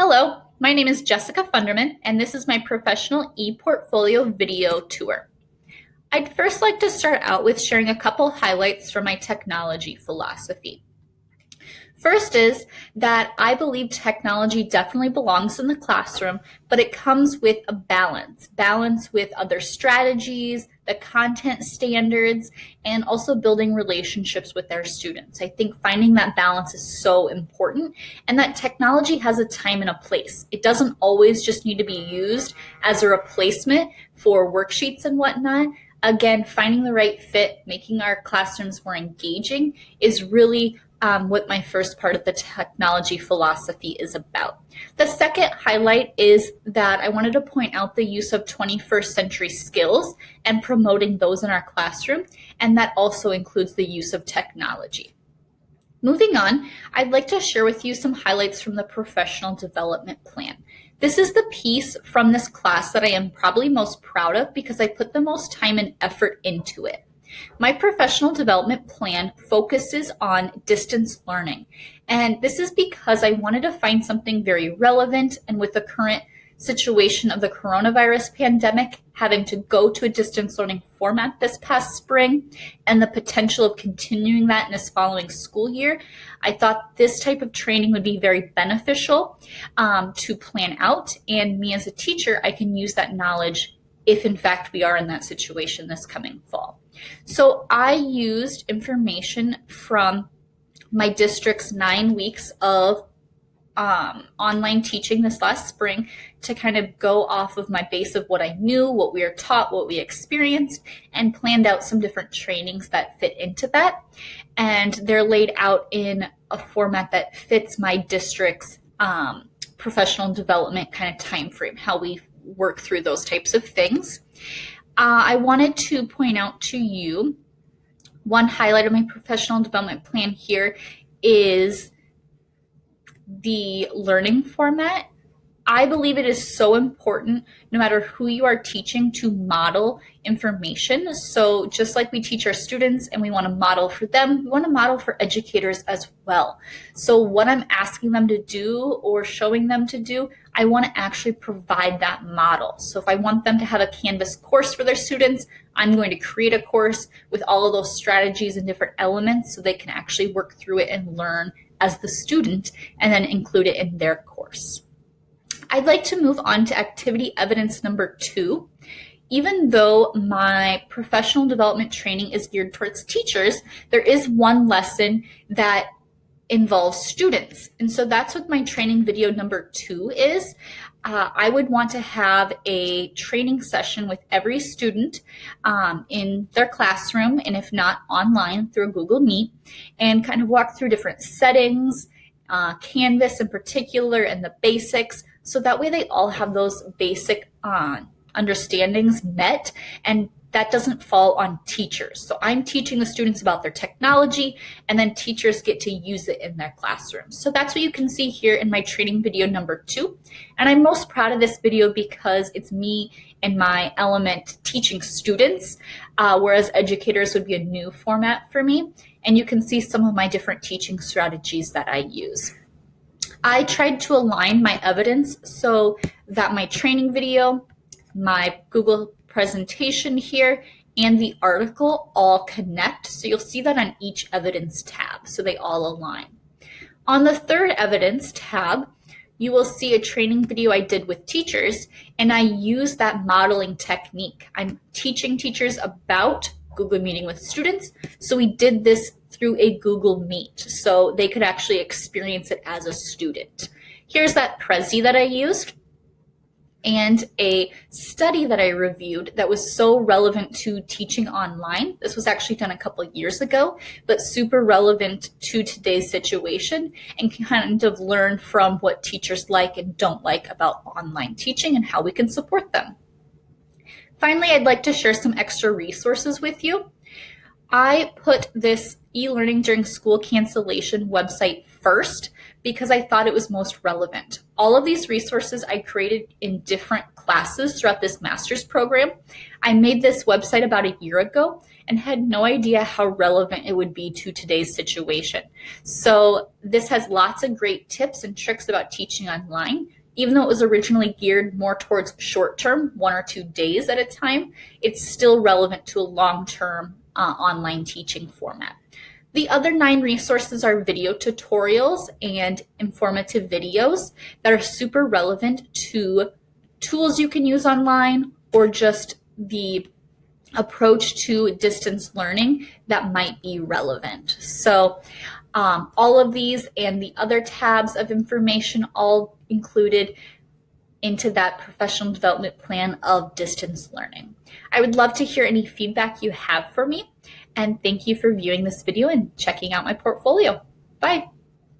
Hello, my name is Jessica Funderman, and this is my professional e-portfolio video tour. I'd first like to start out with sharing a couple highlights from my technology philosophy. First is that I believe technology definitely belongs in the classroom, but it comes with a balance with other strategies, the content standards, and also building relationships with our students. I think finding that balance is so important, and that technology has a time and a place. It doesn't always just need to be used as a replacement for worksheets and whatnot. Again, finding the right fit, making our classrooms more engaging is really what my first part of the technology philosophy is about. The second highlight is that I wanted to point out the use of 21st century skills and promoting those in our classroom, and that also includes the use of technology. Moving on, I'd like to share with you some highlights from the professional development plan. This is the piece from this class that I am probably most proud of because I put the most time and effort into it. My professional development plan focuses on distance learning, and this is because I wanted to find something very relevant, and with the current situation of the coronavirus pandemic, having to go to a distance learning format this past spring and the potential of continuing that in this following school year, I thought this type of training would be very beneficial to plan out, and me as a teacher, I can use that knowledge if in fact we are in that situation this coming fall. So I used information from my district's 9 weeks of online teaching this last spring to kind of go off of my base of what I knew, what we were taught, what we experienced, and planned out some different trainings that fit into that. And they're laid out in a format that fits my district's professional development kind of time frame, how we work through those types of things. I wanted to point out to you one highlight of my professional development plan here is the learning format. I believe it is so important, no matter who you are teaching, to model information. So just like we teach our students and we want to model for them, we want to model for educators as well. So what I'm asking them to do or showing them to do, I want to actually provide that model. So if I want them to have a Canvas course for their students, I'm going to create a course with all of those strategies and different elements so they can actually work through it and learn as the student and then include it in their course. I'd like to move on to activity evidence number 2. Even though my professional development training is geared towards teachers, there is one lesson that involves students. And so that's what my training video number 2 is. I would want to have a training session with every student in their classroom, and if not online through Google Meet, and kind of walk through different settings, Canvas in particular, and the basics. So that way they all have those basic understandings met, and that doesn't fall on teachers. So I'm teaching the students about their technology, and then teachers get to use it in their classrooms. So that's what you can see here in my training video number 2. And I'm most proud of this video because it's me and my element teaching students, whereas educators would be a new format for me. And you can see some of my different teaching strategies that I use. I tried to align my evidence so that my training video, my Google presentation here, and the article all connect. So you'll see that on each evidence tab, so they all align. On the third evidence tab, you will see a training video I did with teachers, and I use that modeling technique. I'm teaching teachers about Google Meeting with students, so we did this through a Google Meet, so they could actually experience it as a student. Here's that Prezi that I used, and a study that I reviewed that was so relevant to teaching online. This was actually done a couple of years ago, but super relevant to today's situation, and can kind of learn from what teachers like and don't like about online teaching and how we can support them. Finally, I'd like to share some extra resources with you. I put this e-learning during school cancellation website first because I thought it was most relevant. All of these resources I created in different classes throughout this master's program. I made this website about a year ago and had no idea how relevant it would be to today's situation. So this has lots of great tips and tricks about teaching online. Even though it was originally geared more towards short-term, 1 or 2 days at a time, it's still relevant to a long-term online teaching format. The other 9 resources are video tutorials and informative videos that are super relevant to tools you can use online or just the approach to distance learning that might be relevant. So all of these and the other tabs of information all included into that professional development plan of distance learning. I would love to hear any feedback you have for me, and thank you for viewing this video and checking out my portfolio. Bye.